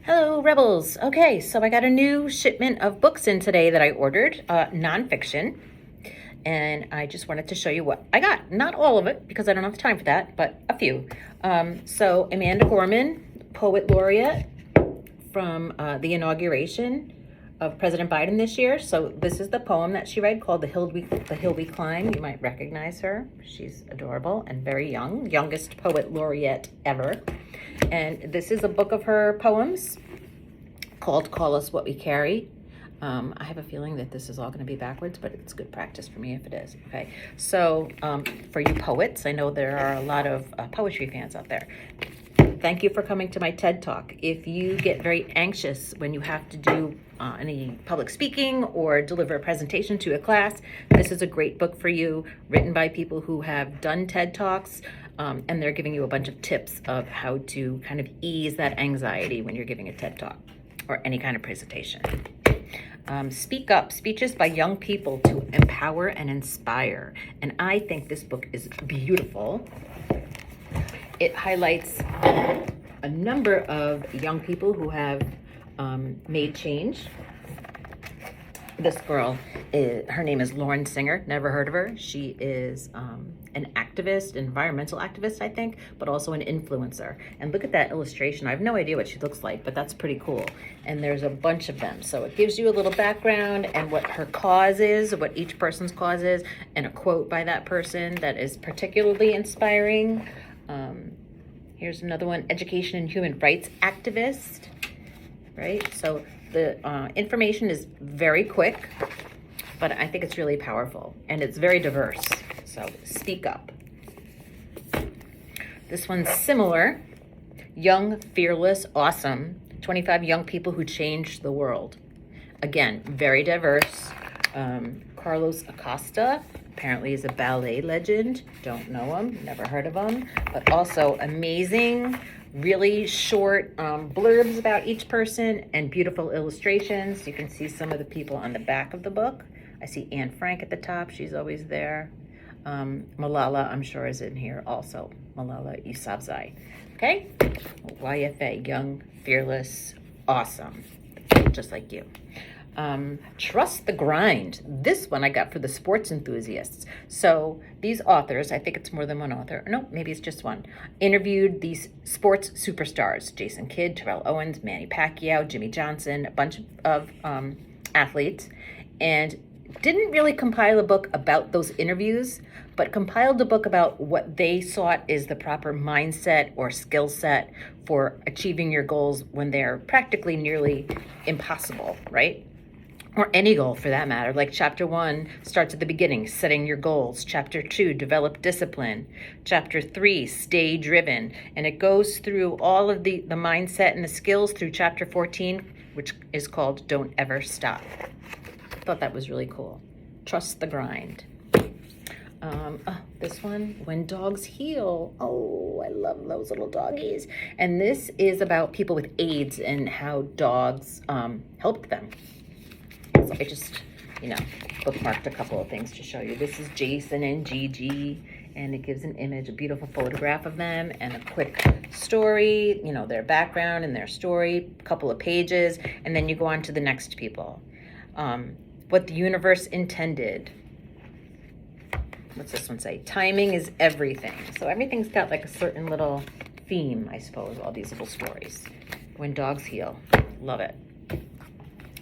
Hello, Rebels. Okay, so I got a new shipment of books in today that I ordered, nonfiction. And I just wanted to show you what I got. Not all of it, because I don't have the time for that, but a few. So Amanda Gorman, Poet Laureate from the inauguration of President Biden this year. So this is the poem that she read called The Hill We Climb. You might recognize her. She's adorable and very young, youngest poet laureate ever. And this is a book of her poems called Call Us What We Carry. I have a feeling that this is all going to be backwards, but it's good practice for me if it is. Okay, so for you poets, I know there are a lot of poetry fans out there. Thank you for coming to my TED Talk. If you get very anxious when you have to do any public speaking or deliver a presentation to a class, this is a great book for you, written by people who have done TED Talks, and they're giving you a bunch of tips of how to kind of ease that anxiety when you're giving a TED Talk or any kind of presentation. Speak Up, speeches by young people to empower and inspire. And I think this book is beautiful. It highlights a number of young people who have made change. This girl, her name is Lauren Singer. Never heard of her. She is an activist, environmental activist, I think, but also an influencer. And look at that illustration. I have no idea what she looks like, but that's pretty cool. And there's a bunch of them. So it gives you a little background and what her cause is, what each person's cause is, and a quote by that person that is particularly inspiring. Here's another one, education and human rights activist, right? So the information is very quick, but I think it's really powerful and it's very diverse. So Speak Up. This one's similar, young, fearless, awesome, 25 young people who changed the world. Again, very diverse. Carlos Acosta, apparently is a ballet legend. Don't know him, never heard of him, but also amazing, really short blurbs about each person and beautiful illustrations. You can see some of the people on the back of the book. I see Anne Frank at the top. She's always there. Malala, I'm sure, is in here also. Malala Yousafzai. Okay? YFA, young, fearless, awesome. Just like you. Trust the Grind. This one I got for the sports enthusiasts. So these authors, I think it's more than one author. No, maybe it's just one. Interviewed these sports superstars: Jason Kidd, Terrell Owens, Manny Pacquiao, Jimmy Johnson, a bunch of athletes, and didn't really compile a book about those interviews, but compiled a book about what they sought is the proper mindset or skill set for achieving your goals when they're practically nearly impossible, right? Or any goal for that matter. Like chapter 1 starts at the beginning, setting your goals. Chapter 2, develop discipline. Chapter 3, stay driven. And it goes through all of the mindset and the skills through chapter 14, which is called Don't Ever Stop. I thought that was really cool. Trust the Grind. This one, When Dogs Heal. Oh, I love those little doggies. And this is about people with AIDS and how dogs helped them. So I just, bookmarked a couple of things to show you. This is Jason and Gigi, and it gives an image, a beautiful photograph of them, and a quick story, their background and their story, a couple of pages, and then you go on to the next people. What the universe intended. What's this one say? Timing is everything. So everything's got like a certain little theme, I suppose, all these little stories. When Dogs Heal. Love it.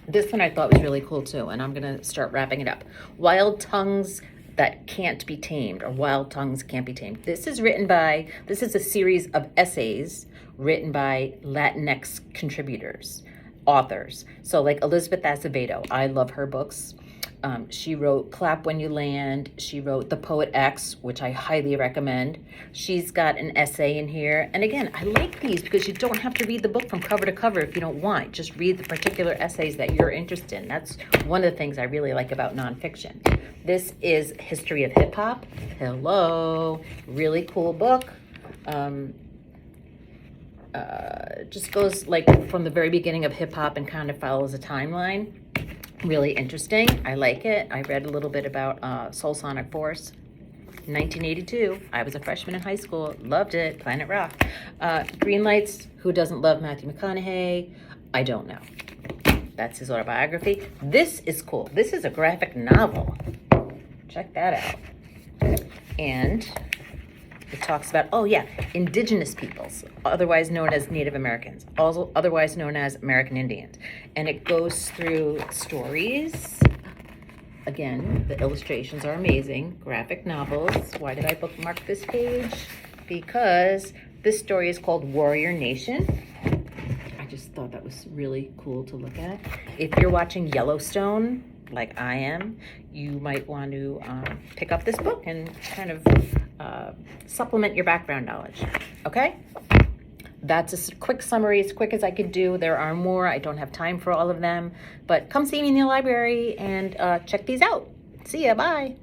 This one I thought was really cool too, and I'm going to start wrapping it up. Wild Tongues That Can't Be Tamed, or Wild Tongues Can't Be Tamed. This is a series of essays written by LatinX contributors, authors. So like Elizabeth Acevedo, I love her books. She wrote Clap When You Land. She wrote The Poet X, which I highly recommend. She's got an essay in here. And again, I like these because you don't have to read the book from cover to cover if you don't want. Just read the particular essays that you're interested in. That's one of the things I really like about nonfiction. This is History of Hip Hop. Hello. Really cool book. Just goes like from the very beginning of hip hop and kind of follows a timeline. Really interesting. I like it. I read a little bit about Soul Sonic Force. 1982. I was a freshman in high school. Loved it. Planet Rock. Greenlights. Who doesn't love Matthew McConaghey? I don't know. That's his autobiography. This is cool. This is a graphic novel. Check that out. And it talks about, oh yeah, indigenous peoples, otherwise known as Native Americans, also otherwise known as American Indians. And it goes through stories. Again, the illustrations are amazing. Graphic novels. Why did I bookmark this page? Because this story is called Warrior Nation. I just thought that was really cool to look at. If you're watching Yellowstone, like I am, you might want to pick up this book and kind of supplement your background knowledge. Okay? That's a quick summary, as quick as I could do. There are more. I don't have time for all of them. But come see me in the library and check these out. See ya. Bye.